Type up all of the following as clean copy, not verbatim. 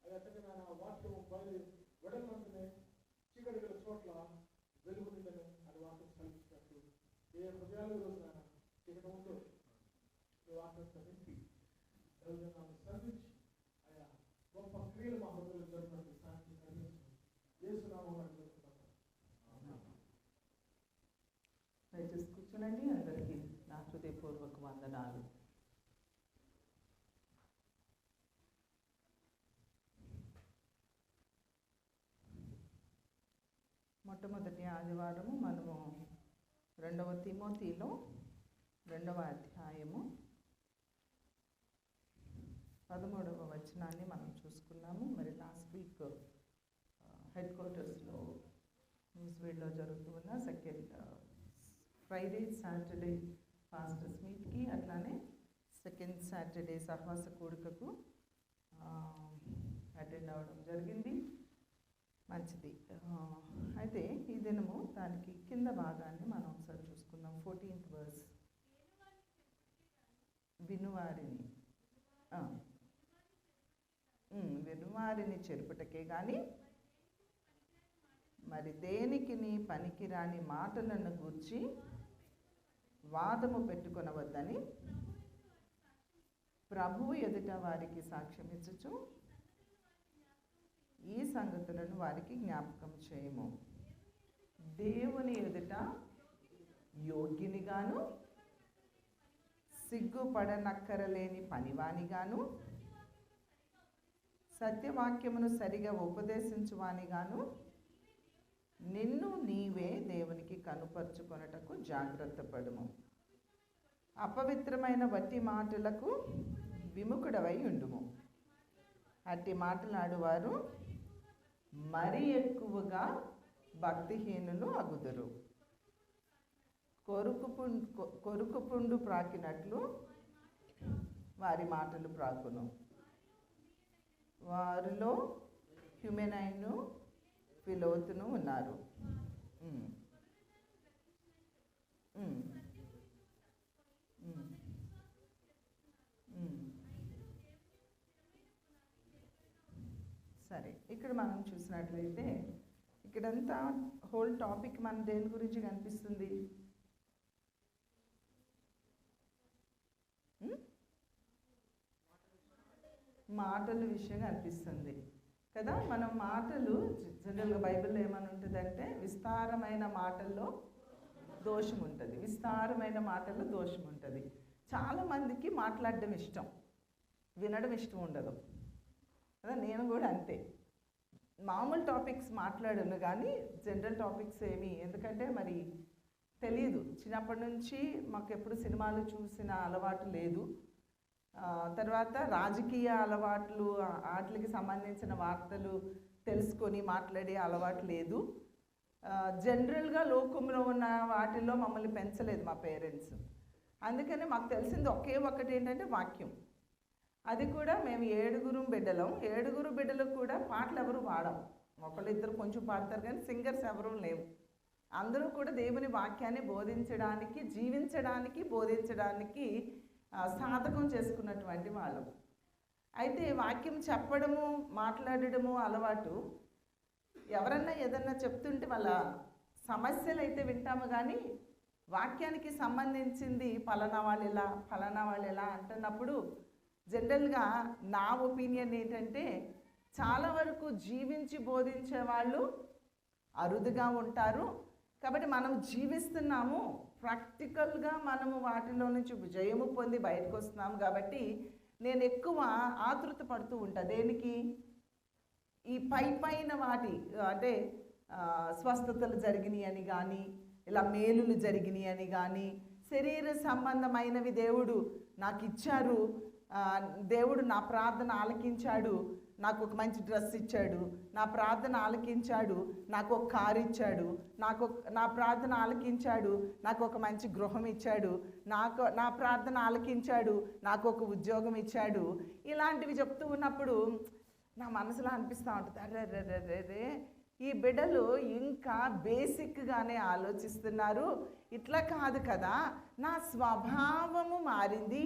అదే వాక్యం బయలు వెడల్మంటనే చీకటి గల చోట్ల వెలుగునిందని అది వాక్యం కల్పించినట్టు ఏ హృదయాలు రోజున చీకటి ఉందో ఈ వాక్యంతో నింపి దైవజనాన్ని సంధించి ఆయా గొప్ప క్రియలు మా హృదయంలో జరిగినట్టు సాక్షి కలిగించి యేసునామమున జరుగుతున్నాం. దయచేసి కూర్చోనండి. అందరికీ నా హృదయపూర్వక వందనాలు. మొట్టమొదటి ఆదివారము మనము 2వ తిమోతిలో 2వ అధ్యాయము 13వ వచనాన్ని మనం చూసుకున్నాము. మరి లాస్ట్ వీక్ హెడ్ క్వార్టర్స్లో న్యూస్వేడ్లో జరుగుతున్న సెకండ్ ఫ్రైడే సాటర్డే పాస్టర్స్ మీట్కి, అట్లానే సెకండ్ సాటర్డే సహవాస కూడికకు అటెండ్ అవ్వడం జరిగింది. మంచిది. అయితే ఈ దినము దానికి కింద భాగాన్ని మనం ఒకసారి చూసుకుందాం. 14th verse. వినువారిని చెరుపుటకే కానీ మరి దేనికి పనికిరాని మాటలను గూర్చి వాదము పెట్టుకొనవద్దని ప్రభువు ఎదుట వారికి సాక్ష్యం ఇచ్చుచు ఈ సంగతులను వారికి జ్ఞాపకం చేయము. దేవుని ఎదుట యోగ్యునిగాను సిగ్గుపడనక్కరలేని పనివానిగాను సత్యవాక్యమును సరిగా ఉపదేశించువానిగాను నిన్ను నీవే దేవునికి కనుపరుచుకొనుటకు జాగ్రత్త పడుము. అపవిత్రమైన వట్టి మాటలకు విముఖుడవై ఉండుము. అట్టి మాటలాడువారు మరి ఎక్కువగా భక్తిహీనులు అగుదురు. కొరుకు పుండు ప్రాకినట్లు వారి మాటలు ప్రాకును. వారిలో హ్యూమెనైను ఫిలోతును ఉన్నారు. సరే, ఇక్కడ మనం చూసినట్లయితే ఇక్కడంతా హోల్ టాపిక్ మన దేని గురించి కనిపిస్తుంది? మాటల విషయం కనిపిస్తుంది కదా. మనం మాటలు జనరల్గా బైబిల్లో ఏమని ఉంటుందంటే విస్తారమైన మాటల్లో దోషం ఉంటుంది, విస్తారమైన మాటల్లో దోషం ఉంటుంది. చాలామందికి మాట్లాడడం ఇష్టం, వినడం ఇష్టం ఉండదు కదా. నేను కూడా అంతే, మామూలు టాపిక్స్ మాట్లాడను కానీ జనరల్ టాపిక్స్ ఏమి, ఎందుకంటే మరి తెలియదు. చిన్నప్పటి నుంచి మాకు ఎప్పుడు సినిమాలు చూసిన అలవాటు లేదు. తర్వాత రాజకీయ అలవాట్లు, వాటికి సంబంధించిన వార్తలు తెలుసుకొని మాట్లాడే అలవాటు లేదు. జనరల్గా లోకంలో ఉన్న వాటిల్లో మమ్మల్ని పెంచలేదు మా పేరెంట్స్. అందుకని మాకు తెలిసింది ఒకే ఒక్కటి ఏంటంటే వాక్యం. అది కూడా మేము 7 బిడ్డలం. 7 బిడ్డలకు కూడా పాటలు ఎవరు పాడం, ఒకళ్ళిద్దరు కొంచెం పాడతారు కానీ సింగర్స్ ఎవరూ లేవు. అందరూ కూడా దేవుని వాక్యాన్ని బోధించడానికి, జీవించడానికి, బోధించడానికి సాధకం చేసుకున్నటువంటి వాళ్ళు. అయితే వాక్యం చెప్పడము, మాట్లాడడము అలవాటు. ఎవరన్నా ఏదన్నా చెప్తుంటే వాళ్ళ సమస్యలు అయితే వింటాము కానీ వాక్యానికి సంబంధించింది ఫలానా వాళ్ళు ఎలా అంటున్నప్పుడు జనరల్గా నా ఒపీనియన్ ఏంటంటే చాలా వరకు జీవించి బోధించే వాళ్ళు అరుదుగా ఉంటారు. కాబట్టి మనం జీవిస్తున్నాము, ప్రాక్టికల్గా మనము వాటిలో నుంచి జయము పొంది బయటకు వస్తున్నాము. కాబట్టి నేను ఎక్కువ ఆతృత పడుతూ ఉంటా దేనికి, ఈ పైన వాటి అంటే స్వస్థతలు జరిగినాయి అని కానీ, ఇలా మేలులు జరిగినాయి అని కానీ, శరీర సంబంధమైనవి దేవుడు నాకు ఇచ్చారు, దేవుడు నా ప్రార్థన ఆలకించాడు, నాకు ఒక మంచి డ్రెస్ ఇచ్చాడు, నా ప్రార్థన ఆలకించాడు, నాకు ఒక కారు ఇచ్చాడు, నా ప్రార్థన ఆలకించాడు, నాకు ఒక మంచి గృహం ఇచ్చాడు, నా ప్రార్థన ఆలకించాడు, నాకు ఒక ఉద్యోగం ఇచ్చాడు. ఇలాంటివి చెప్తూ ఉన్నప్పుడు నా మనసులో అనిపిస్తూ ఉంటుంది, అరే ఈ బిడ్డలు ఇంకా బేసిక్గానే ఆలోచిస్తున్నారు. ఇట్లా కాదు కదా, నా స్వభావము మారింది,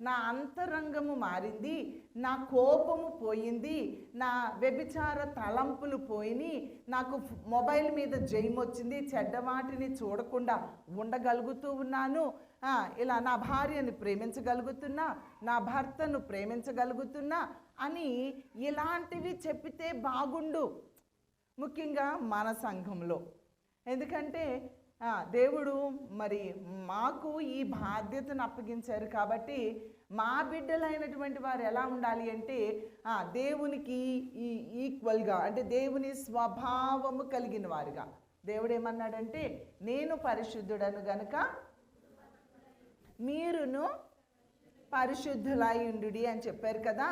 నా అంతరంగము మారింది, నా కోపము పోయింది, నా వ్యభిచార తలంపులు పోయినాయి, నాకు మొబైల్ మీద జయం వచ్చింది, చెడ్డవాటిని చూడకుండా ఉండగలుగుతూ ఉన్నాను, ఇలా నా భార్యను ప్రేమించగలుగుతున్నా, నా భర్తను ప్రేమించగలుగుతున్నా అని ఇలాంటివి చెప్పితే బాగుండు, ముఖ్యంగా మన సంఘంలో. ఎందుకంటే దేవుడు మరి మాకు ఈ బాధ్యతను అప్పగించారు కాబట్టి మా బిడ్డలైనటువంటి వారు ఎలా ఉండాలి అంటే దేవునికి ఈక్వల్గా, అంటే దేవుని స్వభావము కలిగిన వారుగా. దేవుడు ఏమన్నాడంటే, నేను పరిశుద్ధుడను గనుక మీరును పరిశుద్ధులై ఉండుడి అని చెప్పారు కదా.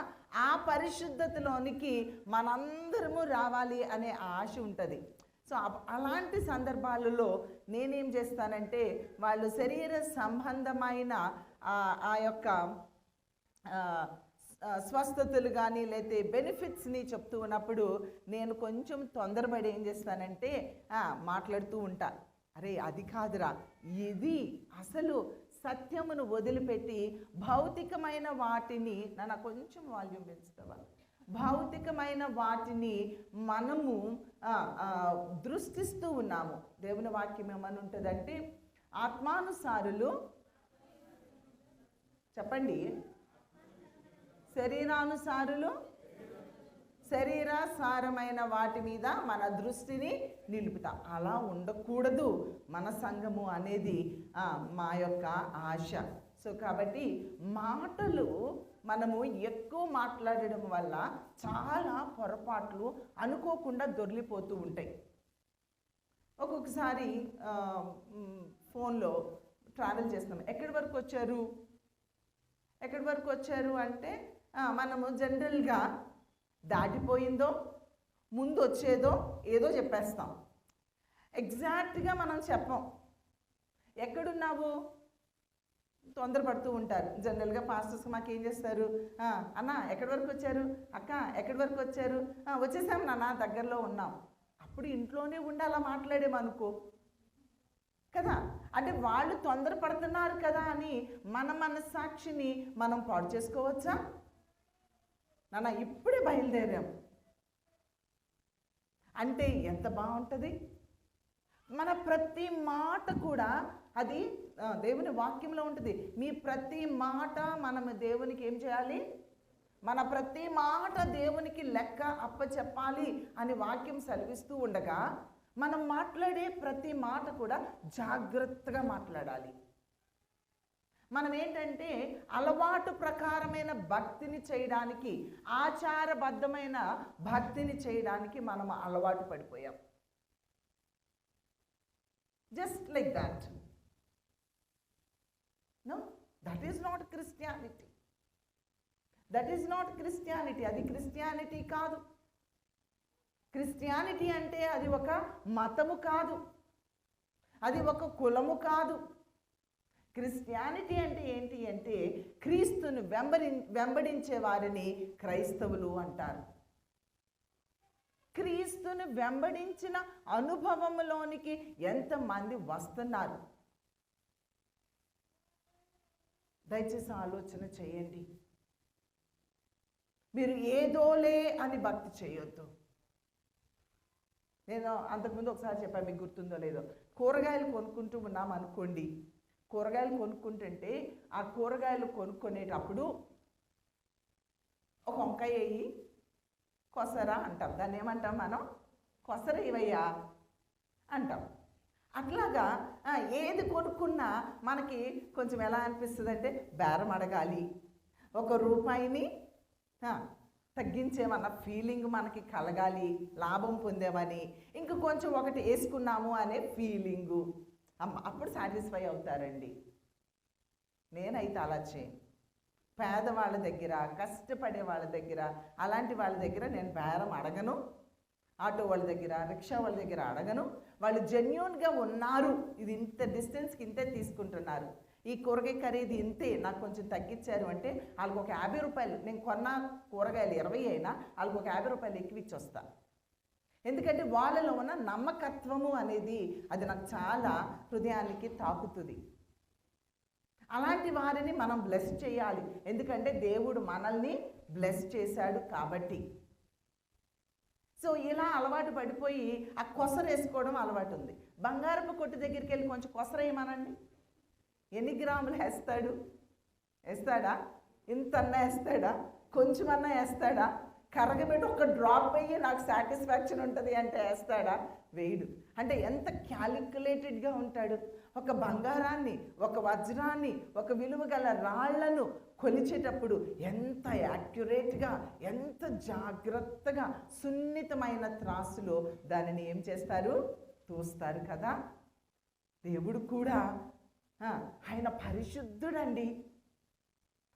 ఆ పరిశుద్ధతలోనికి మనందరము రావాలి అనే ఆశ ఉంటుంది. సో అలాంటి సందర్భాలలో నేనేం చేస్తానంటే, వాళ్ళు శరీర సంబంధమైన ఆ యొక్క స్వస్థతలు కానీ లేకపోతే బెనిఫిట్స్ని చెప్తూ ఉన్నప్పుడు నేను కొంచెం తొందరపడి ఏం చేస్తానంటే మాట్లాడుతూ ఉంటా. అరే అది కాదురా, ఇది అసలు సత్యమును వదిలిపెట్టి భౌతికమైన వాటిని, నన్ను కొంచెం వాల్యూమ్ పెంచుతావా, భౌతికమైన వాటిని మనము దృష్టిస్తూ ఉన్నాము. దేవుని వాక్యం ఏమని ఉంటుందంటే, ఆత్మానుసారులు చెప్పండి, శరీరానుసారులు శరీరాసారమైన వాటి మీద మన దృష్టిని నిలుపుతాం. అలా ఉండకూడదు మన సంఘము అనేది మా యొక్క ఆశ. సో కాబట్టి మాటలు మనము ఎక్కువ మాట్లాడడం వల్ల చాలా పొరపాట్లు అనుకోకుండా దొర్లిపోతూ ఉంటాయి. ఒక్కొక్కసారి ఫోన్లో ట్రావెల్ చేస్తాం, ఎక్కడి వరకు వచ్చారు అంటే మనము జనరల్గా దాటిపోయిందో ముందు వచ్చేదో ఏదో చెప్పేస్తాం. ఎగ్జాక్ట్గా మనం చెప్పం. ఎక్కడున్నావు తొందరపడుతూ ఉంటారు జనరల్గా పాస్టర్స్. మాకేం చేస్తారు, అన్న ఎక్కడి వరకు వచ్చారు, అక్క ఎక్కడి వరకు వచ్చారు, వచ్చేసాం నాన్న దగ్గరలో ఉన్నాం. అప్పుడు ఇంట్లోనే ఉండి అలా మాట్లాడేమనుకో కదా, అంటే వాళ్ళు తొందరపడుతున్నారు కదా అని మన మనస్సాక్షిని మనం పాడు చేసుకోవచ్చా? నాన్న ఇప్పుడే బయలుదేరాం అంటే ఎంత బాగుంటుంది. మన ప్రతి మాట కూడా అది దేవుని వాక్యంలో ఉంటుంది. మీ ప్రతి మాట మనము దేవునికి ఏం చేయాలి, మన ప్రతి మాట దేవునికి లెక్క అప్పచెప్పాలి అని వాక్యం సెలవిస్తూ ఉండగా మనం మాట్లాడే ప్రతి మాట కూడా జాగ్రత్తగా మాట్లాడాలి. మనం ఏంటంటే అలవాటు ప్రకారమైన భక్తిని చేయడానికి, ఆచారబద్ధమైన భక్తిని చేయడానికి మనం అలవాటు పడిపోయాం. Just like that. No, that is not Christianity. అది క్రిస్టియానిటీ కాదు. క్రిస్టియానిటీ అంటే అది ఒక మతము కాదు, అది ఒక కులము కాదు. క్రిస్టియానిటీ అంటే ఏంటి అంటే క్రీస్తును వెంబడించే వారిని క్రైస్తవులు అంటారు. క్రీస్తును వెంబడించిన అనుభవంలోనికి ఎంతమంది వస్తున్నారు? దయచేసి ఆలోచన చేయండి. మీరు ఏదోలే అని భక్తి చేయొద్దు. నేను అంతకుముందు ఒకసారి చెప్పాను, మీకు గుర్తుందో లేదో. కూరగాయలు కొనుక్కుంటూ ఉన్నాం అనుకోండి. కూరగాయలు కొనుక్కుంటుంటే ఆ కూరగాయలు కొనుక్కునేటప్పుడు ఒక వంకాయ వేయి, కొసరా అంటాం. దాన్ని ఏమంటాం మనం? కొసర ఇవయ్యా అంటాం. అట్లాగా ఏది కొనుక్కున్నా మనకి కొంచెం ఎలా అనిపిస్తుంది అంటే బేరం అడగాలి, ఒక రూపాయిని తగ్గించేమన్న ఫీలింగ్ మనకి కలగాలి, లాభం పొందేమని, ఇంక కొంచెం ఒకటి వేసుకున్నాము అనే ఫీలింగు, అప్పుడు సాటిస్ఫై అవుతారండి. నేనైతే అలా చేయను. పేదవాళ్ళ దగ్గర, కష్టపడే వాళ్ళ దగ్గర, అలాంటి వాళ్ళ దగ్గర నేను బేరం అడగను. ఆటో వాళ్ళ దగ్గర, రిక్షా వాళ్ళ దగ్గర అడగను. వాళ్ళు జెన్యూన్గా ఉన్నారు, ఇది ఇంత డిస్టెన్స్కి ఇంతే తీసుకుంటున్నారు, ఈ కూరగాయ ఖరీదు ఇంతే, నాకు కొంచెం తగ్గించారు అంటే వాళ్ళకి ఒక 50 రూపాయలు, నేను కొన్న కూరగాయలు 20 అయినా వాళ్ళకి ఒక 50 రూపాయలు ఎక్కువ ఇచ్చి వస్తాను. ఎందుకంటే వాళ్ళలో ఉన్న నమ్మకత్వము అనేది అది నాకు చాలా హృదయానికి తాకుతుంది. అలాంటి వారిని మనం బ్లెస్ చేయాలి, ఎందుకంటే దేవుడు మనల్ని బ్లెస్ చేశాడు కాబట్టి. సో ఇలా అలవాటు పడిపోయి ఆ కొసరు వేసుకోవడం అలవాటు ఉంది. బంగారపు కొట్టు దగ్గరికి వెళ్ళి కొంచెం కొసర వేయమనండి, ఎన్ని గ్రాములు వేస్తాడా? ఇంతన్నా వేస్తాడా? కొంచెమన్నా వేస్తాడా? కరగబెట్టి ఒక డ్రాప్ వేయి నాకు సాటిస్ఫాక్షన్ ఉంటుంది అంటే వేస్తాడా? వేయడు. అంటే ఎంత క్యాలిక్యులేటెడ్గా ఉంటాడు. ఒక బంగారాన్ని, ఒక వజ్రాన్ని, ఒక విలువ గల రాళ్లను కొలిచేటప్పుడు ఎంత యాక్యురేట్గా, ఎంత జాగ్రత్తగా సున్నితమైన త్రాసులో దానిని ఏం చేస్తారు? తూస్తారు కదా. దేవుడు కూడా ఆయన పరిశుద్ధుడండి.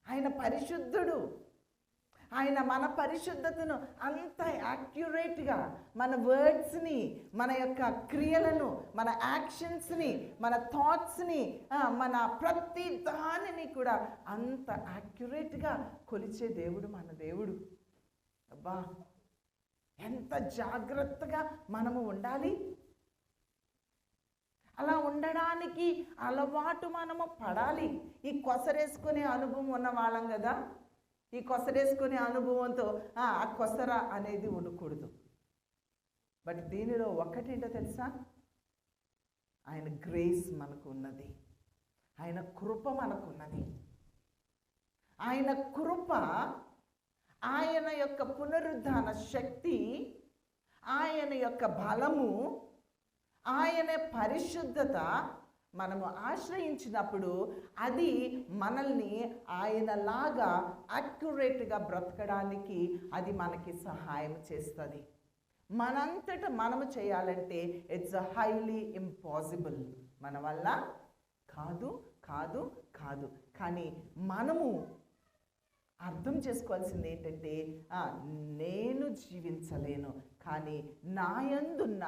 ఆయన పరిశుద్ధుడు. ఆయన మన పరిశుద్ధతను అంత యాక్యురేట్గా, మన వర్డ్స్ని, మన యొక్క క్రియలను, మన యాక్షన్స్ని, మన థాట్స్ని, మన ప్రతి దానిని కూడా అంత యాక్యురేట్గా కొలిచే దేవుడు మన దేవుడు. అబ్బా, ఎంత జాగ్రత్తగా మనము ఉండాలి. అలా ఉండడానికి అలవాటు మనము పడాలి. ఈ కొసరేసుకునే అనుభవం ఉన్న వాళ్ళం కదా, ఈ కొసరేసుకునే అనుభవంతో ఆ కొసర అనేది ఉండకూడదు. బట్ దీనిలో ఒక్కటేంటో తెలుసా? ఆయన గ్రేస్ మనకు ఉన్నది, ఆయన కృప మనకున్నది. ఆయన కృప, ఆయన యొక్క పునరుద్ధాన శక్తి, ఆయన యొక్క బలము, ఆయన పరిశుద్ధత మనము ఆశ్రయించినప్పుడు అది మనల్ని ఆయనలాగా అక్యురేట్గా బ్రతకడానికి అది మనకి సహాయం చేస్తుంది. మనంతట మనము చేయాలంటే ఇట్స్ హైలీ ఇంపాసిబుల్. మన వల్ల కాదు కాదు కాదు. కానీ మనము అర్థం చేసుకోవాల్సింది ఏంటంటే, నేను జీవించలేను, కానీ నా యందున్న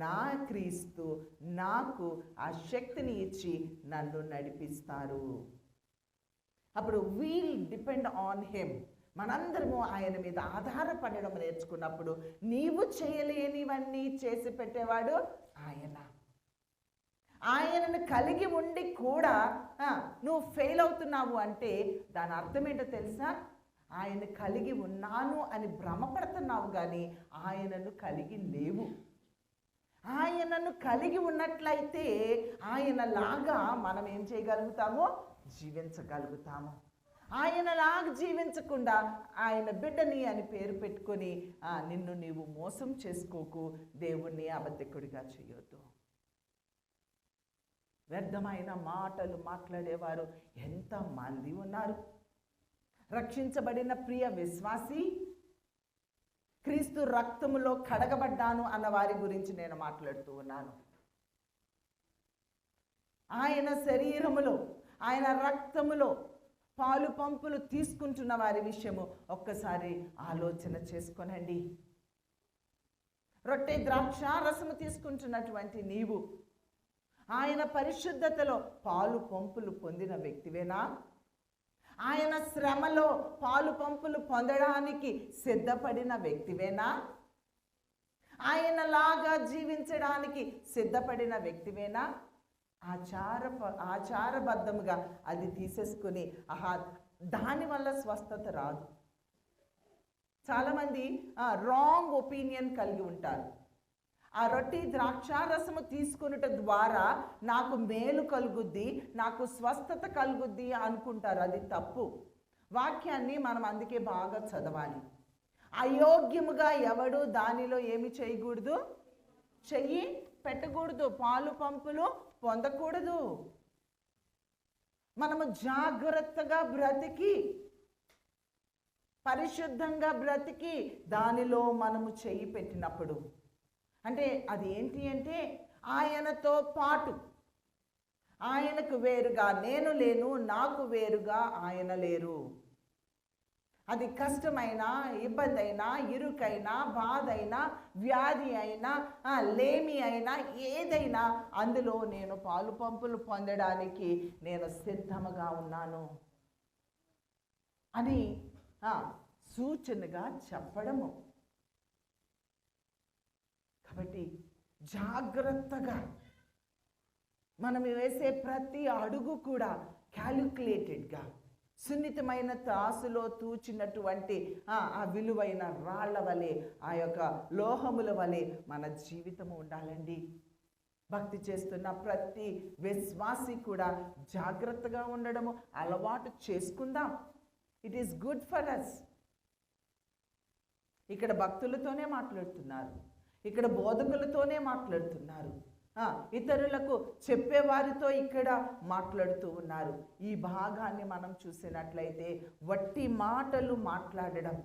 నా క్రీస్తు నాకు ఆ శక్తిని ఇచ్చి నన్ను నడిపిస్తారు. అప్పుడు వీల్ డిపెండ్ ఆన్ హిమ్. మనందరము ఆయన మీద ఆధారపడడం నేర్చుకున్నప్పుడు నీవు చేయలేనివన్నీ చేసి పెట్టేవాడు ఆయన. ఆయనను కలిగి ఉండి కూడా నువ్వు ఫెయిల్ అవుతున్నావు అంటే దాని అర్థం ఏంటో తెలుసా? ఆయన కలిగి ఉన్నాను అని భ్రమపడుతున్నావు, కానీ ఆయనను కలిగి లేవు. ఆయనను కలిగి ఉన్నట్లయితే ఆయనలాగా మనం ఏం చేయగలుగుతామో? జీవించగలుగుతాము. ఆయనలాగా జీవించకుండా ఆయన బిడ్డని అని పేరు పెట్టుకొని నిన్ను నీవు మోసం చేసుకోకు. దేవుణ్ణి అబద్ధికుడిగా చేయొద్దు. వ్యర్థమైన మాటలు మాట్లాడేవారు ఎంతమంది ఉన్నారు. రక్షించబడిన ప్రియ విశ్వాసి, క్రీస్తు రక్తములో కడగబడ్డాను అన్న వారి గురించి నేను మాట్లాడుతూ ఉన్నాను. ఆయన శరీరములో, ఆయన రక్తములో పాలు పంపులు తీసుకుంటున్న వారి విషయము ఒక్కసారి ఆలోచన చేసుకోనండి. రొట్టె ద్రాక్ష రసము తీసుకుంటున్నటువంటి నీవు ఆయన పరిశుద్ధతలో పాలు పంపులు పొందిన వ్యక్తివేనా? ఆయన శ్రమలో పాలు పంపులు పొందడానికి సిద్ధపడిన వ్యక్తివేనా? ఆయనలాగా జీవించడానికి సిద్ధపడిన వ్యక్తివేనా? ఆచారబద్ధముగా అది తీసేసుకుని దానివల్ల స్వస్థత రాదు. చాలామంది రాంగ్ ఒపీనియన్ కలిగి ఉంటారు. ఆ రొట్టె ద్రాక్షారసము తీసుకున్నట ద్వారా నాకు మేలు కలుగుద్ది, నాకు స్వస్థత కలుగుద్ది అనుకుంటారు. అది తప్పు. వాక్యాన్ని మనం అందుకే బాగా చదవాలి. అయోగ్యముగా ఎవడు దానిలో ఏమి చేయకూడదు? చెయ్యి పెట్టకూడదు, పాలు పంపులు పొందకూడదు. మనము జాగ్రత్తగా బ్రతికి, పరిశుద్ధంగా బ్రతికి దానిలో మనము చెయ్యి పెట్టినప్పుడు, అంటే అది ఏంటి అంటే ఆయనతో పాటు, ఆయనకు వేరుగా నేను లేను, నాకు వేరుగా ఆయన లేరు. అది కష్టమైనా, ఇబ్బంది అయినా, ఇరుకైనా, బాధ అయినా, వ్యాధి అయినా, లేమి అయినా, ఏదైనా అందులో నేను పాలు పంపులు పొందడానికి నేను సిద్ధముగా ఉన్నాను అని సూచనగా చెప్పడము. కాబట్టి జాగ్రత్తగా మనం వేసే ప్రతి అడుగు కూడా క్యాలిక్యులేటెడ్గా, సున్నితమైన త్రాసులో తూచినటువంటి ఆ విలువైన రాళ్ల వలె, ఆ యొక్క లోహముల వలె మన జీవితము ఉండాలండి. భక్తి చేస్తున్న ప్రతి విశ్వాసి కూడా జాగ్రత్తగా ఉండడము అలవాటు చేసుకుందాం. It is good for us. ఇక్కడ భక్తులతోనే మాట్లాడుతున్నారు, ఇక్కడ బోధకులతోనే మాట్లాడుతున్నారు, ఇతరులకు చెప్పేవారితో ఇక్కడ మాట్లాడుతూ ఉన్నారు. ఈ భాగాన్ని మనం చూసినట్లయితే వట్టి మాటలు మాట్లాడడం,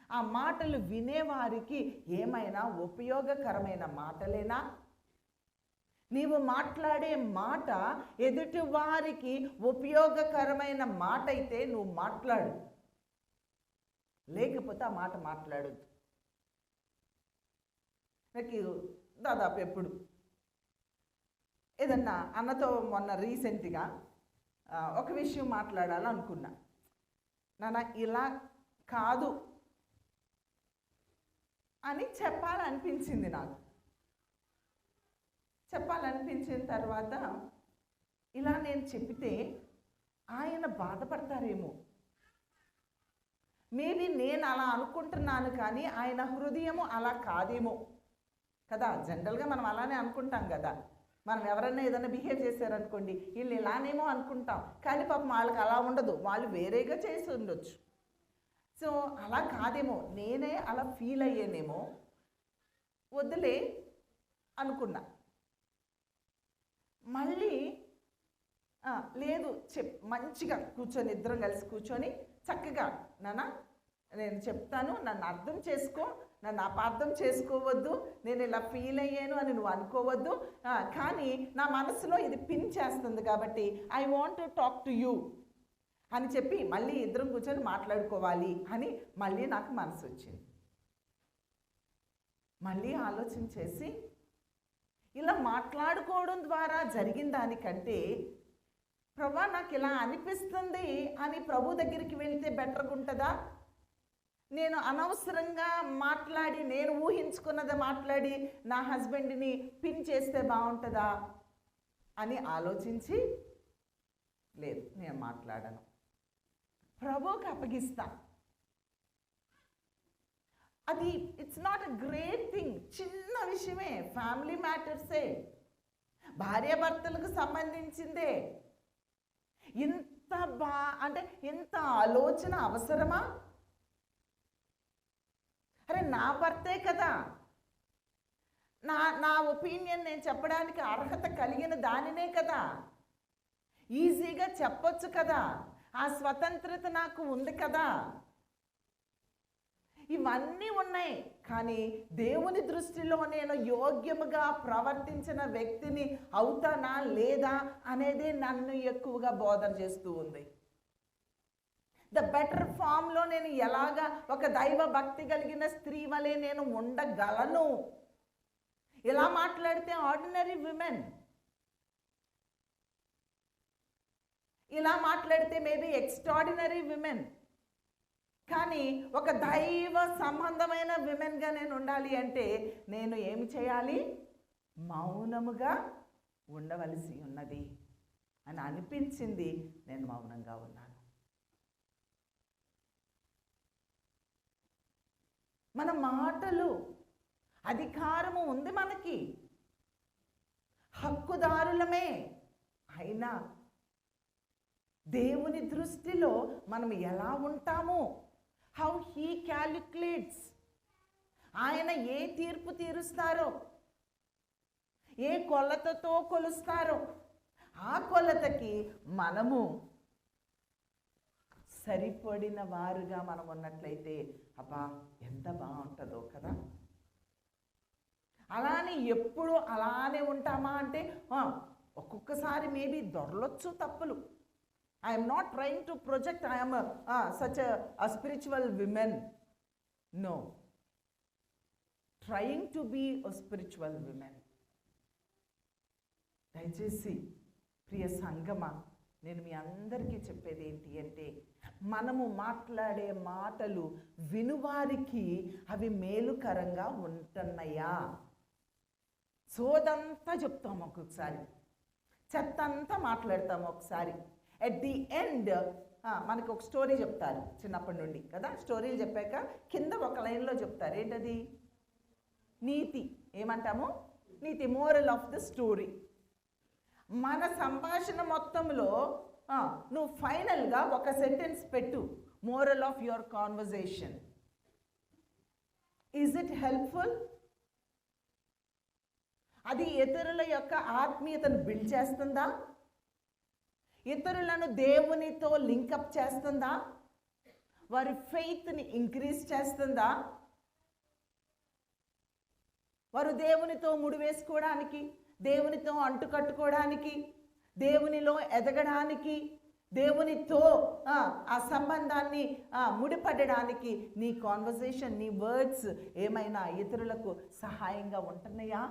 ఆ మాటలు వినేవారికి ఏమైనా ఉపయోగకరమైన మాటలేనా? నీవు మాట్లాడే మాట ఎదుటి వారికి ఉపయోగకరమైన మాట అయితే నువ్వు మాట్లాడు, లేకపోతే ఆ మాట మాట్లాడొద్దు. నాకు దాదాపు ఎప్పుడు ఏదన్నా అన్నతో మొన్న రీసెంట్గా ఒక విషయం మాట్లాడాలనుకున్నా. నాన్న ఇలా కాదు అని చెప్పాలనిపించింది. నాకు చెప్పాలనిపించిన తర్వాత ఇలా నేను చెప్తే ఆయన బాధపడతారేమో, మేబీ నేను అలా అనుకుంటున్నాను కానీ ఆయన హృదయము అలా కాదేమో కదా. జనరల్గా మనం అలానే అనుకుంటాం కదా. మనం ఎవరైనా ఏదైనా బిహేవ్ చేశారనుకోండి, వీళ్ళు ఇలానేమో అనుకుంటాం, కానీ పాపం వాళ్ళకి అలా ఉండదు, వాళ్ళు వేరేగా చేసి ఉండొచ్చు. సో అలా కాదేమో, నేనే అలా ఫీల్ అయ్యానేమో, వద్దులే అనుకున్నా. మళ్ళీ లేదు మంచిగా కూర్చొని ఇద్దరం కలిసి కూర్చొని చక్కగా, నాన్న నేను చెప్తాను, నన్ను అర్థం చేసుకో, నన్ను అపార్థం చేసుకోవద్దు, నేను ఇలా ఫీల్ అయ్యాను అని నువ్వు అనుకోవద్దు, కానీ నా మనసులో ఇది పిన్ చేస్తుంది కాబట్టి I want to talk to you అని చెప్పి మళ్ళీ ఇద్దరం కూర్చొని మాట్లాడుకోవాలి అని మళ్ళీ నాకు మనసు వచ్చింది. మళ్ళీ ఆలోచన చేసి ఇలా మాట్లాడుకోవడం ద్వారా జరిగిన దానికంటే ప్రభా నాకు ఇలా అనిపిస్తుంది అని ప్రభు దగ్గరికి వెళ్తే బెటర్గా ఉంటుందా? నేను అనవసరంగా మాట్లాడి, నేను ఊహించుకున్నది మాట్లాడి నా హస్బెండ్ని పిన్ చేస్తే బాగుంటుందా అని ఆలోచించి, లేదు నేను మాట్లాడను, ప్రభువుకి అప్పగిస్తా. అది it's not a great thing, చిన్న విషయమే, ఫ్యామిలీ మ్యాటర్సే, భార్యాభర్తలకు సంబంధించిందే. ఇంత అంటే ఇంత ఆలోచన అవసరమా? అరే నా భర్తే కదా, నా ఒపీనియన్ నేను చెప్పడానికి అర్హత కలిగిన దానినే కదా, ఈజీగా చెప్పొచ్చు కదా, ఆ స్వతంత్రత నాకు ఉంది కదా. ఇవన్నీ ఉన్నాయి, కానీ దేవుని దృష్టిలో నేను యోగ్యముగా ప్రవర్తించిన వ్యక్తిని అవుతానా లేదా అనేది నన్ను ఎక్కువగా బోధన చేస్తూ ఉంది. ద బెటర్ ఫామ్లో నేను ఎలాగా ఒక దైవ భక్తి కలిగిన స్త్రీ వలె నేను ఉండగలను? ఇలా మాట్లాడితే ఆర్డినరీ విమెన్, ఇలా మాట్లాడితే మేబీ ఎక్స్ట్రాడినరీ విమెన్, కానీ ఒక దైవ సంబంధమైన విమెన్గా నేను ఉండాలి అంటే నేను ఏమి చేయాలి? మౌనముగా ఉండవలసి ఉన్నది అని అనిపించింది. నేను మౌనంగా ఉన్నాను. మన మాటలు అధికారము ఉంది, మనకి హక్కుదారులమే. అయినా దేవుని దృష్టిలో మనం ఎలా ఉంటాము, హౌ హీ క్యాలిక్యులేట్స్, ఆయన ఏ తీర్పు తీరుస్తారో, ఏ కొలతతో కొలుస్తారో, ఆ కొలతకి మనము సరిపడిన వారుగా మనం ఉన్నట్లయితే అబ్బా ఎంత బాగుంటుందో కదా. అలానే ఎప్పుడు అలానే ఉంటామా అంటే ఒక్కొక్కసారి మేబీ దొరలొచ్చు తప్పులు. I'm not trying to project I'm such a spiritual women, no, trying to be a spiritual women. దయచేసి ప్రియ సంగమా, నేను మీ అందరికీ చెప్పేది ఏంటి అంటే, మనము మాట్లాడే మాటలు వినువారికి అవి మేలుకరంగా ఉంటున్నాయా? సోదంతా చెప్తాం ఒక్కొక్కసారి, చెత్త అంతా మాట్లాడతాం ఒకసారి. ఎట్ ది ఎండ్ మనకు ఒక స్టోరీ చెప్తారు చిన్నప్పటి నుండి కదా. స్టోరీలు చెప్పాక కింద ఒక లైన్లో చెప్తారు, ఏంటది? నీతి. ఏమంటాము? నీతి, మోరల్ ఆఫ్ ద స్టోరీ. మన సంభాషణ మొత్తంలో నువ్వు ఫైనల్గా ఒక సెంటెన్స్ పెట్టు, moral of your conversation. Is it helpful? అది ఇతరుల యొక్క ఆత్మీయతను బిల్డ్ చేస్తుందా? ఇతరులను దేవునితో లింకప్ చేస్తుందా? వారి ఫెయిత్ని ఇంక్రీజ్ చేస్తుందా? వారు దేవునితో ముడివేసుకోవడానికి, దేవునితో అంటుకట్టుకోవడానికి, దేవునిలో ఎదగడానికి, దేవునితో ఆ సంబంధాన్ని ముడిపడడానికి నీ కాన్వర్జేషన్, నీ వర్డ్స్ ఏమైనా ఇతరులకు సహాయంగా ఉంటున్నాయా?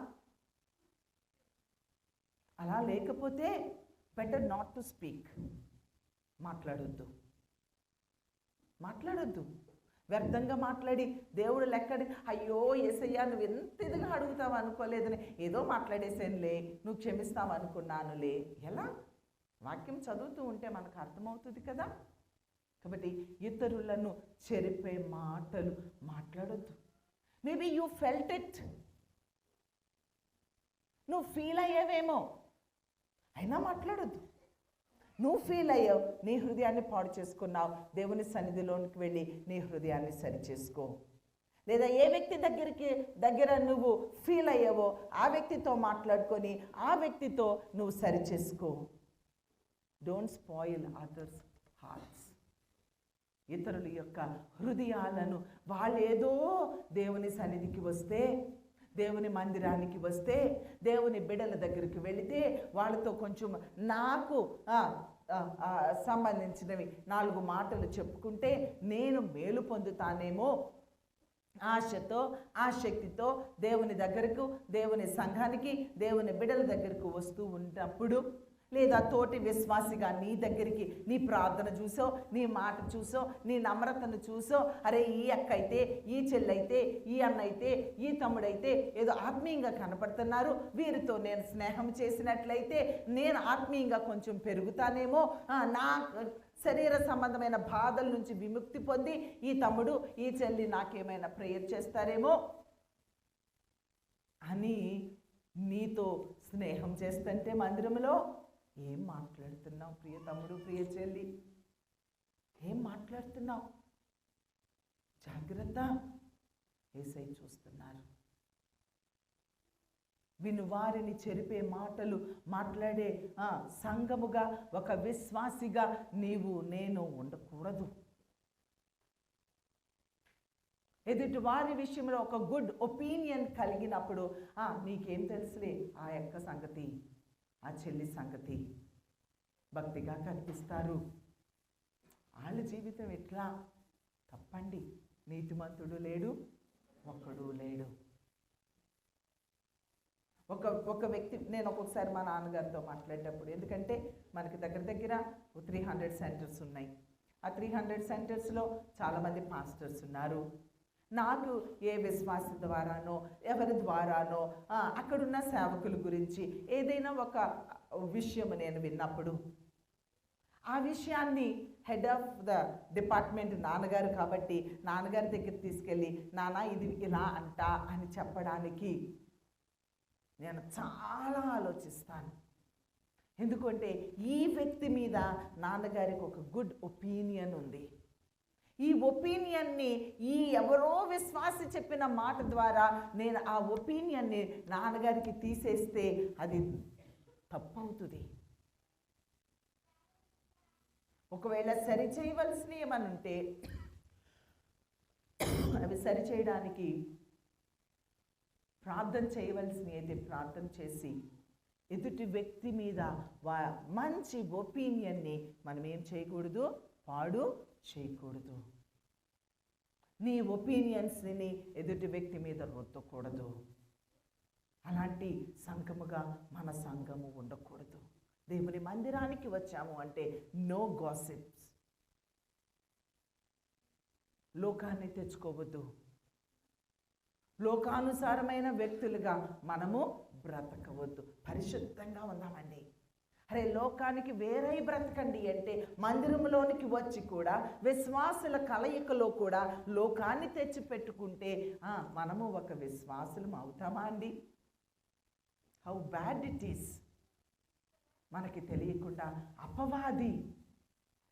అలా లేకపోతే బెటర్ నాట్ టు స్పీక్. మాట్లాడొద్దు. వ్యర్థంగా మాట్లాడి దేవుడు లెక్కడి, అయ్యో యేసయ్యా నువ్వు ఎంత ఇదిగా అడుగుతావు అనుకోలేదని, ఏదో మాట్లాడేసానులే, నువ్వు క్షమిస్తావు అనుకున్నానులే. ఎలా? వాక్యం చదువుతూ ఉంటే మనకు అర్థమవుతుంది కదా. కాబట్టి ఇతరులను చెరిపే మాటలు మాట్లాడొద్దు. మేబీ యూ ఫెల్ట్ ఇట్, నువ్వు ఫీల్ అయ్యావేమో, అయినా మాట్లాడొద్దు. నువ్వు ఫీల్ అయ్యావు, నీ హృదయాన్ని పాడు చేసుకున్నావు, దేవుని సన్నిధిలోనికి వెళ్ళి నీ హృదయాన్ని సరిచేసుకో. లేదా ఏ వ్యక్తి దగ్గర నువ్వు ఫీల్ అయ్యావో ఆ వ్యక్తితో మాట్లాడుకొని ఆ వ్యక్తితో నువ్వు సరిచేసుకో. Don't spoil others hearts. ఇతరుల యొక్క హృదయాలను, వాళ్ళేదో దేవుని సన్నిధికి వస్తే, దేవుని మందిరానికి వస్తే, దేవుని బిడ్డల దగ్గరికి వెళితే వాళ్ళతో కొంచెం నాకు సంబంధించినవి 4 మాటలు చెప్పుకుంటే నేను మేలు పొందుతానేమో ఆశతో, ఆసక్తితో దేవుని దగ్గరకు, దేవుని సంఘానికి, దేవుని బిడ్డల దగ్గరకు వస్తూ ఉన్నప్పుడు, లేదా తోటి విశ్వాసిగా నీ దగ్గరికి నీ ప్రార్థన చూసో, నీ మాట చూసో, నీ నమ్రతను చూసో, అరే ఈ అక్క అయితే, ఈ చెల్లైతే, ఈ అన్న అయితే, ఈ తమ్ముడైతే ఏదో ఆత్మీయంగా కనపడుతున్నారు, వీరితో నేను స్నేహం చేసినట్లయితే నేను ఆత్మీయంగా కొంచెం పెరుగుతానేమో, నా శరీర సంబంధమైన బాధల నుంచి విముక్తి పొంది ఈ తమ్ముడు, ఈ చెల్లి నాకేమైనా ప్రేయర్ చేస్తారేమో అని నీతో స్నేహం చేస్తుంటే మందిరంలో ఏం మాట్లాడుతున్నావు ప్రియ తమ్ముడు, ప్రియ చెల్లి? ఏం మాట్లాడుతున్నావు? జాగ్రత్త, యేసయ్య చూస్తున్నారు. విను వారిని చెరిపే మాటలు మాట్లాడే సంఘముగా, ఒక విశ్వాసిగా నీవు నేను ఉండకూడదు. ఎదుటి వారి విషయంలో ఒక గుడ్ ఒపీనియన్ కలిగినప్పుడు నీకేం తెలుసులే ఆ యొక్క సంగతి, ఆ చెల్లి సంగతి, భక్తిగా కనిపిస్తారు, వాళ్ళ జీవితం ఎట్లా? తప్పండి. నీతిమంతుడు లేడు, ఒక్కడు లేడు. ఒక వ్యక్తి, నేను ఒక్కొక్కసారి మా నాన్నగారితో మాట్లాడేటప్పుడు, ఎందుకంటే మనకి దగ్గర 300 సెంటర్స్ ఉన్నాయి. ఆ 300 సెంటర్స్లో చాలామంది పాస్టర్స్ ఉన్నారు. నాకు ఏ విశ్వాసం ద్వారానో ఎవరి ద్వారానో అక్కడున్న సేవకుల గురించి ఏదైనా ఒక విషయం నేను విన్నప్పుడు, ఆ విషయాన్ని హెడ్ ఆఫ్ ద డిపార్ట్మెంట్ నాన్నగారు కాబట్టి నాన్నగారి దగ్గర తీసుకెళ్ళి, నాన్న ఇది ఇలా అంట అని చెప్పడానికి నేను చాలా ఆలోచిస్తాను. ఎందుకంటే ఈ వ్యక్తి మీద నాన్నగారికి ఒక గుడ్ ఒపీనియన్ ఉంది. ఈ ఒపీనియన్ని ఈ ఎవరో విశ్వాసి చెప్పిన మాట ద్వారా నేను ఆ ఒపీనియన్ని నాన్నగారికి తీసేస్తే అది తప్పవుతుంది. ఒకవేళ సరిచేయవలసినవి ఏమని ఉంటే అవి సరిచేయడానికి ప్రార్థన చేయవలసినవి అయితే ప్రార్థన చేసి, ఎదుటి వ్యక్తి మీద మంచి ఒపీనియన్ని మనం ఏం చేయకూడదు, పాడు చేయకూడదు. నీ ఒపీనియన్స్ని ఎదుటి వ్యక్తి మీద రుద్దకూడదు. అలాంటి సంఘముగా మన సంఘము ఉండకూడదు. దేవుని మందిరానికి వచ్చాము అంటే నో గాసిప్స్. లోకాన్ని తెచ్చుకోవద్దు, లోకానుసారమైన వ్యక్తులుగా మనము బ్రతకవద్దు. పరిశుద్ధంగా ఉందామండి. అరే లోకానికి వేరై బ్రతకండి అంటే మందిరంలోనికి వచ్చి కూడా విశ్వాసుల కలయికలో కూడా లోకాన్ని తెచ్చిపెట్టుకుంటే మనము ఒక విశ్వాసులం అవుతామా అండి? How bad it is. మనకి తెలియకుండా అపవాది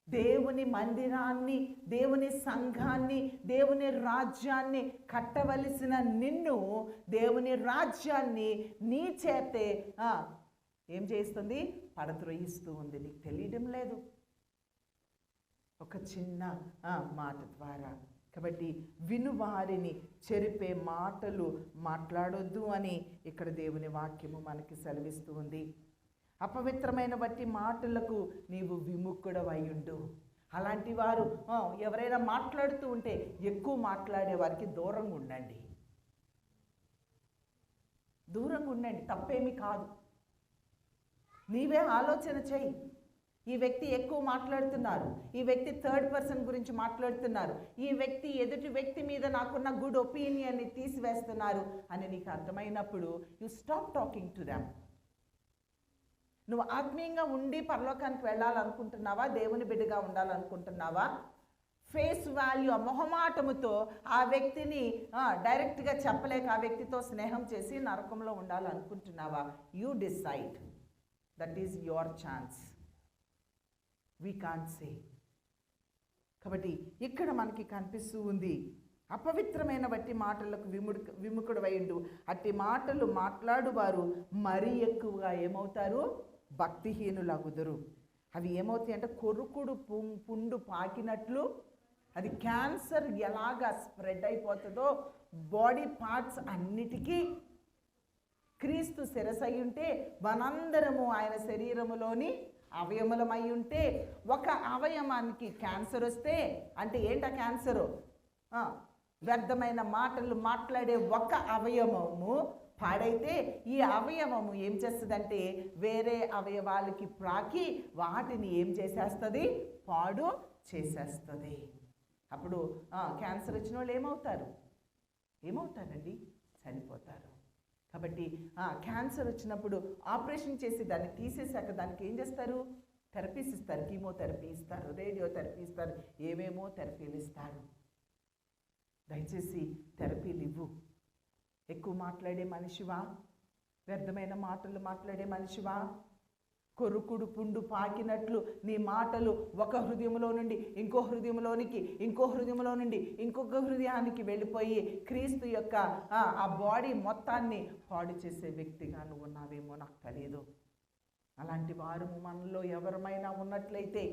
దేవుని మందిరాన్ని, దేవుని సంఘాన్ని, దేవుని రాజ్యాన్ని కట్టవలసిన నిన్ను, దేవుని రాజ్యాన్ని నీ చేతే ఏం చేస్తుంది? పడద్రోయిస్తూ ఉంది. నీకు తెలియడం లేదు ఒక చిన్న మాట ద్వారా. కాబట్టి వినువారిని చెరిపే మాటలు మాట్లాడొద్దు అని ఇక్కడ దేవుని వాక్యము మనకి సెలవిస్తూ ఉంది. అపవిత్రమైన బట్టి మాటలకు నీవు విముఖుడవై ఉండు. అలాంటి వారు ఎవరైనా మాట్లాడుతూ ఉంటే ఎక్కువ మాట్లాడే వారికి దూరంగా ఉండండి. దూరంగా ఉండండి, తప్పేమీ కాదు. నీవే ఆలోచన చెయ్యి. ఈ వ్యక్తి ఎక్కువ మాట్లాడుతున్నారు, ఈ వ్యక్తి థర్డ్ పర్సన్ గురించి మాట్లాడుతున్నారు, ఈ వ్యక్తి ఎదుటి వ్యక్తి మీద నాకున్న గుడ్ ఒపీనియన్ని తీసివేస్తున్నారు అని నీకు అర్థమైనప్పుడు you stop talking to them. నువ్వు ఆత్మీయంగా ఉండి పరలోకానికి వెళ్ళాలనుకుంటున్నావా? దేవుని బిడ్డగా ఉండాలనుకుంటున్నావా? ఫేస్ వాల్యూ మొహమాటముతో ఆ వ్యక్తిని డైరెక్ట్గా చెప్పలేక ఆ వ్యక్తితో స్నేహం చేసి నరకంలో ఉండాలనుకుంటున్నావా? You decide. That is your chance. We can't say. కాబట్టి ఇక్కడ మనకి కనిపిస్తూ ఉంది, అపవిత్రమైన బట్టి మాటలకు విముఖుడవైండు. అట్టి మాటలు మాట్లాడువారు మరీ ఎక్కువగా ఏమవుతారు? భక్తిహీనులగుదురు. అవి ఏమవుతాయి అంటే కొరుకుడు పుండు పాకినట్లు, అది క్యాన్సర్ ఎలాగా స్ప్రెడ్ అయిపోతుందో బాడీ పార్ట్స్ అన్నిటికీ. క్రీస్తు శిరసై ఉంటే మనందరము ఆయన శరీరములోని అవయములమై ఉంటే ఒక అవయవానికి క్యాన్సర్ వస్తే అంటే ఏంటా క్యాన్సరు? వ్యర్థమైన మాటలు మాట్లాడే ఒక అవయవము పాడైతే ఈ అవయవము ఏం చేస్తుందంటే వేరే అవయవాలకి ప్రాకి వాటిని ఏం చేసేస్తుంది? పాడు చేసేస్తుంది. అప్పుడు క్యాన్సర్ వచ్చిన వాళ్ళు ఏమవుతారండి? చనిపోతారు. కాబట్టి క్యాన్సర్ వచ్చినప్పుడు ఆపరేషన్ చేసి దాన్ని తీసేశాక దానికి ఏం చేస్తారు? థెరపీస్ ఇస్తారు, కీమోథెరపీ ఇస్తారు, రేడియోథెరపీ ఇస్తారు, ఏమేమో థెరపీలు ఇస్తారు. దయచేసి థెరపీలు ఇవ్వు. ఎక్కువ మాట్లాడే మనిషివా? వ్యర్థమైన మాటలు మాట్లాడే మనిషివా? కొరుకుడు పుండు పాకినట్లు నీ మాటలు ఒక హృదయంలో నుండి ఇంకో హృదయంలోనికి, ఇంకో హృదయంలో నుండి ఇంకొక హృదయానికి వెళ్ళిపోయి క్రీస్తు యొక్క ఆ బాడీ మొత్తాన్ని పాడు చేసే వ్యక్తిగా నువ్వు ఉన్నావేమో నాకు తెలియదు. అలాంటి వారము మనలో ఎవరమైనా ఉన్నట్లయితే,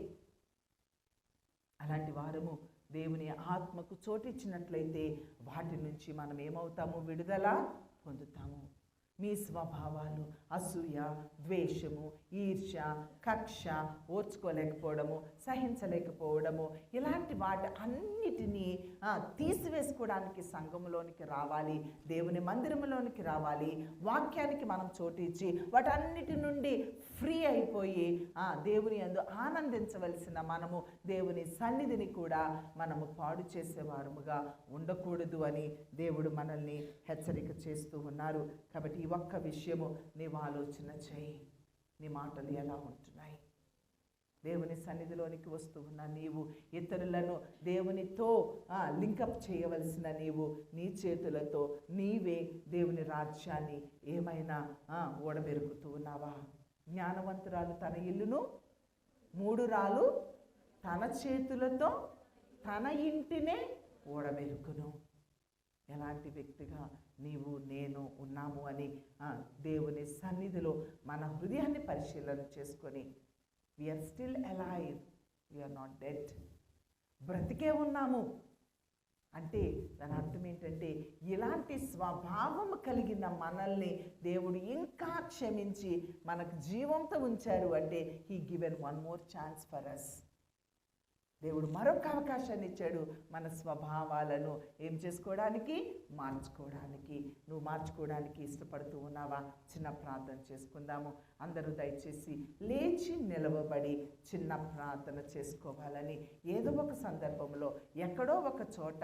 అలాంటి వారము దేవుని ఆత్మకు చోటిచ్చినట్లయితే వాటి నుంచి మనం ఏమవుతాము? విడుదల పొందుతాము. మీ స్వభావాలు అసూయ, ద్వేషము, ఈర్ష్య, కక్ష, ఓర్చుకోలేకపోవడము, సహించలేకపోవడము, ఇలాంటి వాటి అన్నిటినీ తీసివేసుకోవడానికి సంఘములోనికి రావాలి, దేవుని మందిరంలోనికి రావాలి, వాక్యానికి మనం చోటు ఇచ్చి వాటన్నిటి నుండి ఫ్రీ అయిపోయి దేవుని యందు ఆనందించవలసిన మనము దేవుని సన్నిధిని కూడా మనము పాడు చేసేవారముగా ఉండకూడదు అని దేవుడు మనల్ని హెచ్చరిక చేస్తూ ఉన్నారు. కాబట్టి ఈ ఒక్క విషయము నీవు ఆలోచన చేయి. నీ మాటలు ఎలా ఉంటున్నాయి? దేవుని సన్నిధిలోనికి వస్తూ ఉన్న నీవు ఇతరులను దేవునితో లింకప్ చేయవలసిన నీవు నీ చేతులతో నీవే దేవుని రాజ్యాన్ని ఏమైనా ఓడబెరుకుతూ ఉన్నావా? జ్ఞానవంతురాలు తన ఇల్లును, మూఢురాలు తన చేతులతో తన ఇంటినే ఓడబెరుకును. ఎలాంటి వ్యక్తిగా నీవు నేను ఉన్నాము అని దేవుని సన్నిధిలో మన హృదయాన్ని పరిశీలన చేసుకొని we are still alive, we are not dead, బ్రతికే ఉన్నాము అంటే దాని అర్థం ఏంటంటే ఇలాంటి స్వభావం కలిగిన మనల్ని దేవుడు ఇంకా క్షమించి మనకు జీవంతో ఉంచారు అంటే he given one more chance for us. దేవుడు మరొక అవకాశాన్ని ఇచ్చాడు మన స్వభావాలను ఏం చేసుకోవడానికి, మార్చుకోవడానికి. నువ్వు మార్చుకోవడానికి ఇష్టపడుతూ ఉన్నావా? చిన్న ప్రార్థన చేసుకుందాము. అందరూ దయచేసి లేచి నిలవబడి చిన్న ప్రార్థన చేసుకోవాలని. ఏదో ఒక సందర్భంలో ఎక్కడో ఒక చోట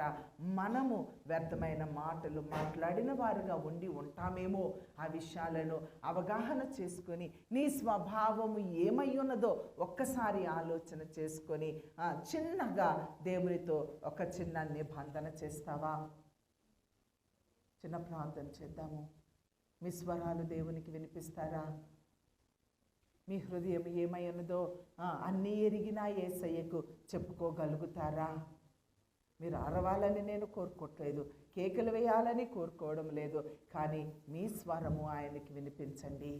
మనము వ్యర్థమైన మాటలు మాట్లాడిన వారుగా ఉండి ఉంటామేమో. ఆ విషయాలను అవగాహన చేసుకొని నీ స్వభావము ఏమై ఉన్నదో ఒక్కసారి ఆలోచన చేసుకొని చిన్నగా దేవునితో ఒక చిన్న నిబంధన చేస్తావా? చిన్న ప్రార్థన చేద్దాము. మీ స్వరాలు దేవునికి వినిపిస్తారా? మీ హృదయం ఏమై ఉన్నదో అన్నీ ఎరిగినా యేసయ్యకు చెప్పుకోగలుగుతారా? మీరు అరవాలని నేను కోరుకోవట్లేదు, కేకలు వేయాలని కోరుకోవడం లేదు, కానీ మీ స్వరము ఆయనకి వినిపించండి.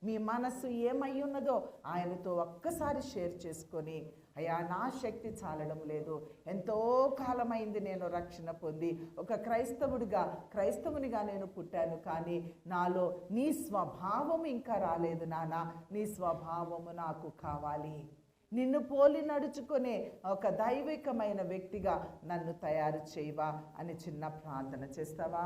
మీ మనస్సు ఏమై ఉన్నదో ఆయనతో ఒక్కసారి షేర్ చేసుకొని, అయ్యా నా శక్తి చాలడం లేదు, ఎంతో కాలమైంది నేను రక్షణ పొంది ఒక క్రైస్తవునిగా నేను పుట్టాను, కానీ నాలో నీ స్వభావం ఇంకా రాలేదు నాన్న, నీ స్వభావము నాకు కావాలి. నిన్ను పోలి నడుచుకునే ఒక దైవికమైన వ్యక్తిగా నన్ను తయారు చేయవా అని చిన్న ప్రార్థన చేస్తావా?